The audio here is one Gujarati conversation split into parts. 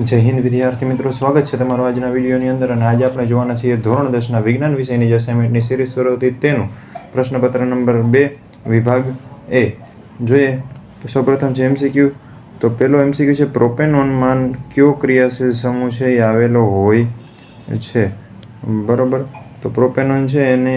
જય હિન્દ વિદ્યાર્થી મિત્રો, સ્વાગત છે તમારું આજના વિડીયોની અંદર। અને આજે આપણે જોવાના છીએ ધોરણ 10ના વિજ્ઞાન વિષયની જે અસાઇનમેન્ટની સિરીઝ શરૂ હતી તેનું પ્રશ્નપત્ર નંબર 2 વિભાગ એ જોઈએ। સૌપ્રથમ છે MCQ। તો પહેલો MCQ છે, પ્રોપેનોનમાં કયો ક્રિયાશીલ સમૂહ છે એ આવેલો હોય છે, બરાબર। તો પ્રોપેનોન છે એને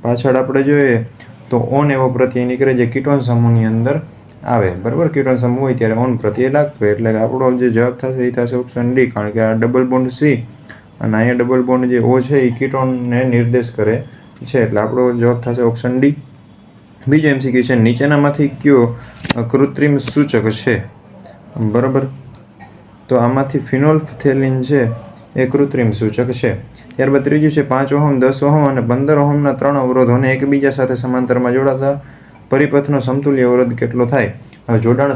પાછળ આપણે જોઈએ તો ઓન એવો પ્રત્યય નીકળે જે કીટોન સમૂહની અંદર આવે, બરાબર। કીટોન સમૂહ હોય ત્યારે ઓન પ્રત્યય લાગતો હોય એટલે આપણો જે જવાબ થશે એ થશે ઓપ્શન ડી, કારણ કે આ ડબલ બોન્ડ C અને અહીંયા ડબલ બોન્ડ જે O છે એ કીટોનને નિર્દેશ કરે છે એટલે આપણો જવાબ થશે ઓપ્શન ડી। બીજો MCQ છે, નીચેનામાંથી કયો કૃત્રિમ સૂચક છે, બરાબર। તો આમાંથી ફિનોલ્ફથેલિન છે એ કૃત્રિમ સૂચક છે। ત્યારબાદ ત્રીજું છે, 5 ઓહમ 10 ઓહમ અને 15 ઓહમના 3 અવરોધોને એકબીજા સાથે સમાંતરમાં જોડાતા પરિપથનો સમતુલ્ય અવરોધ કેટલો થાય? હવે જોડાણ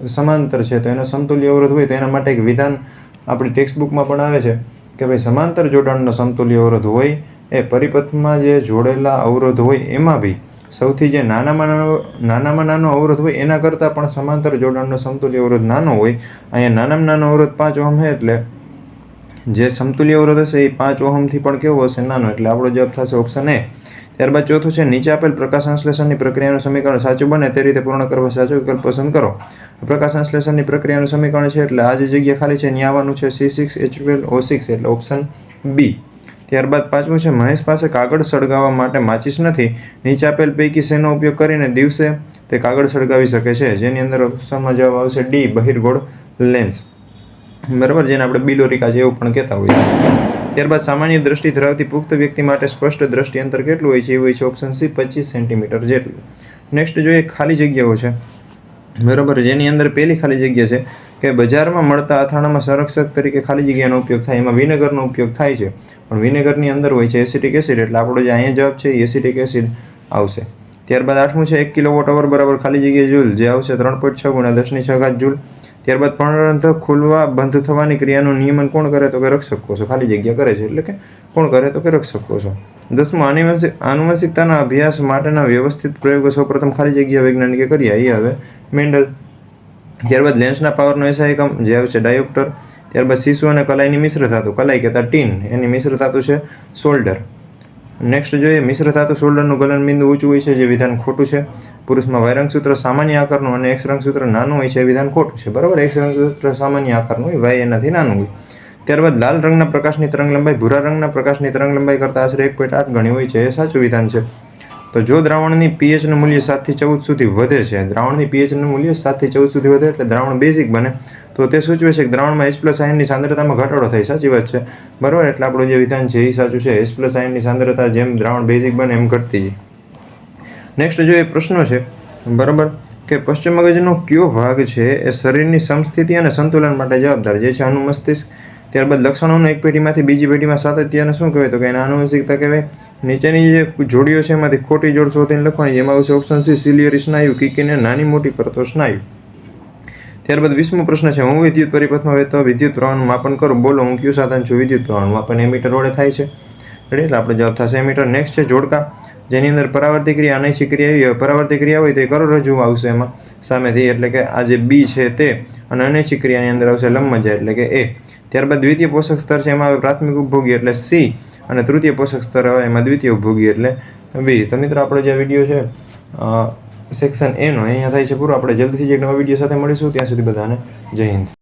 સમાંતર છે તો એનો સમતુલ્ય અવરોધ હોય તો એના માટે એક વિધાન આપણી ટેક્સ્ટ બુકમાં પણ આવે છે કે ભાઈ સમાંતર જોડાણનો સમતુલ્ય અવરોધ હોય એ પરિપથમાં જે જોડેલા અવરોધ હોય એમાં બી સૌથી જે નાનામાં નાનો અવરોધ હોય એના કરતાં પણ સમાંતર જોડાણનો સમતુલ્ય અવરોધ નાનો હોય। અહીંયા નાનામાં નાનો અવરોધ 5 ઓહમ છે એટલે જે સમતુલ્ય અવરોધ હશે એ 5 ઓહમથી પણ કેવો હશે? નાનો, એટલે આપણો જવાબ થશે ઓપ્શન એ। ત્યારબાદ ચોથું છે, નીચે આપેલ પ્રકાશ સંશ્લેષણની પ્રક્રિયાનું સમીકરણ સાચું બને તે રીતે પૂર્ણ કરવા સાચો વિકલ્પ પસંદ કરો। પ્રકાશ સંશ્લેષણની પ્રક્રિયાનું સમીકરણ છે એટલે આ જે જગ્યા ખાલી છે ત્યાં આવવાનું છે C6H12O6 એટલે ઓપ્શન બી। ત્યારબાદ પાંચમું છે, મહેશ પાસે કાગળ સળગાવવા માટે માચિસ નથી, નીચે આપેલ પૈકી શેનો ઉપયોગ કરીને દિવસે તે કાગળ સળગાવી શકે છે? જેની અંદર ઓપ્શનમાં જવાબ આવશે ડી, બહિર્ગોળ લેન્સ, બરાબર, જેને આપણે બિલોરિકા જેવું પણ કહેતા હોઈએ। ત્યારબાદ સામાન્ય દ્રષ્ટિ ધરાવતી પુખ્ત વ્યક્તિ માટે સ્પષ્ટ દ્રષ્ટિ અંતર કેટલું હોય છે? એ હોય છે ઓપ્શન સી, 25 સેન્ટીમીટર જેટલું। નેક્સ્ટ જોઈએ ખાલી જગ્યાઓ છે, બરાબર, જેની અંદર પહેલી ખાલી જગ્યા છે કે બજારમાં મળતા અથાણામાં સંરક્ષક તરીકે ખાલી જગ્યાનો ઉપયોગ થાય, એમાં વિનેગરનો ઉપયોગ થાય છે પણ વિનેગરની અંદર હોય છે એસિટિક એસિડ એટલે આપણો જે અહીંયા જવાબ છે એ એસિટિક એસિડ આવશે। ત્યારબાદ આઠમું છે, 1 કિલોવોટ અવર બરાબર ખાલી જગ્યા જૂલ, જે આવશે 3.6 × 10⁶ જૂલ। ત્યારબાદ પર્ણરંધ્ર ખુલવા બંધ થવાની ક્રિયાનું નિયમન કોણ કરે? તો કે રક્ષક કોષો, ખાલી જગ્યા કરે છે એટલે કે કોણ કરે? તો કે રક્ષક કોષો। 10મું, આનુવંશિકતાના અભ્યાસ માટેના વ્યવસ્થિત પ્રયોગો સૌપ્રથમ ખાલી જગ્યા વૈજ્ઞાનિકે કર્યા, એ આવે મેન્ડલ। ત્યારબાદ લેન્સના પાવરનો SI એકમ જે આવે છે ડાયોપ્ટર। ત્યારબાદ શિશુ અને કલાઈની મિશ્ર ધાતુ, કલાઈ કહેતા ટીન, એની મિશ્ર ધાતુ છે સોલ્ડર। નેક્સ્ટ જોઈએ, મિશ્ર ધાતુ સોલ્ડરનું ગલન બિંદુ ઊંચું હોય છે, જે વિધાન ખોટું છે। પુરુષમાં Y રંગસૂત્ર સામાન્ય આકારનું અને X રંગસૂત્ર નાનું હોય છે, એ વિધાન ખોટું છે, બરાબર। X રંગસૂત્ર સામાન્ય આકારનું હોય, Y એનાથી નાનું હોય। ત્યારબાદ લાલ રંગના પ્રકાશની તરંગ લંબાઈ ભૂરા રંગના પ્રકાશની તરંગ લંબાઈ કરતાં આશરે 1.8 ગણી હોય છે, એ સાચું વિધાન છે। તો જો દ્રાવણની pHનું મૂલ્ય 7 થી 14 સુધી વધે છે, દ્રાવણની pHનું મૂલ્ય 7 થી 14 સુધી વધે એટલે દ્રાવણ બેઝિક બને, તો તે સૂચવે છે કે દ્રાવણમાં H+ આયનની સાંદ્રતામાં ઘટાડો થાય, સાચી વાત છે, બરાબર। એટલે આપણું જે વિધાન છે એ સાચું છે, H+ આયનની સાંદ્રતા જેમ દ્રાવણ બેઝિક બને એમ ઘટતી જાય। નેક્સ્ટ જોઈએ પ્રશ્નો છે, બરાબર, કે પશ્ચિમ મગજનો કયો ભાગ છે એ શરીરની સમસ્થિતિ અને સંતુલન માટે જવાબદાર? જે છે અનુમસ્તિષ્ક। ત્યારબાદ લક્ષણોનું એક પેઢીમાંથી બીજી પેઢીમાં સાતત્યને શું કહેવાય? તો કે એને આનુવંશિકતા કહેવાય। નીચેની જે જોડીઓ છે એમાંથી ખોટી જોડ શોધીને લખવાની, જેમાં આવશે ઓપ્શન સી, સિલિયરી સ્નાયુ, કીકીને નાની મોટી કરતો સ્નાયુ। ત્યારબાદ 20મો પ્રશ્ન છે, હું વિદ્યુત પરિપથમાં વહેતો વિદ્યુત પ્રવાહનું માપન કરું, બોલો હું કયું સાધન છું? વિદ્યુત પ્રવાહનું માપન એમીટર વડે થાય છે, એટલે આપણો જવાબ થશે એમીટર। નેક્સ્ટ છે જોડકા, જેની અંદર પરાવર્તિત ક્રિયા અનૈચ્છિક ક્રિયા આવી, પરાવર્તિત ક્રિયા હોય તો એ કરોડરજ્જુ આવશે એમાં સામેથી, એટલે કે આ જે બી છે તે, અને અનૈચ્છિક ક્રિયાની અંદર આવશે લંબમજ્જા એટલે કે એ। ત્યારબાદ દ્વિતીય પોષક સ્તર છે, એમાં આવે પ્રાથમિક ઉપભોગી એટલે સી, અને તૃતીય પોષક સ્તર આવે એમાં દ્વિતીય ઉપભોગી એટલે બી। તો મિત્રો આપણો જે વિડીયો છે સેક્શન એનો અહીંયા થાય છે પૂરો। આપણે જલ્દીથી જ એક નવા વિડીયો સાથે મળીશું, ત્યાં સુધી બધાને જય હિન્દ।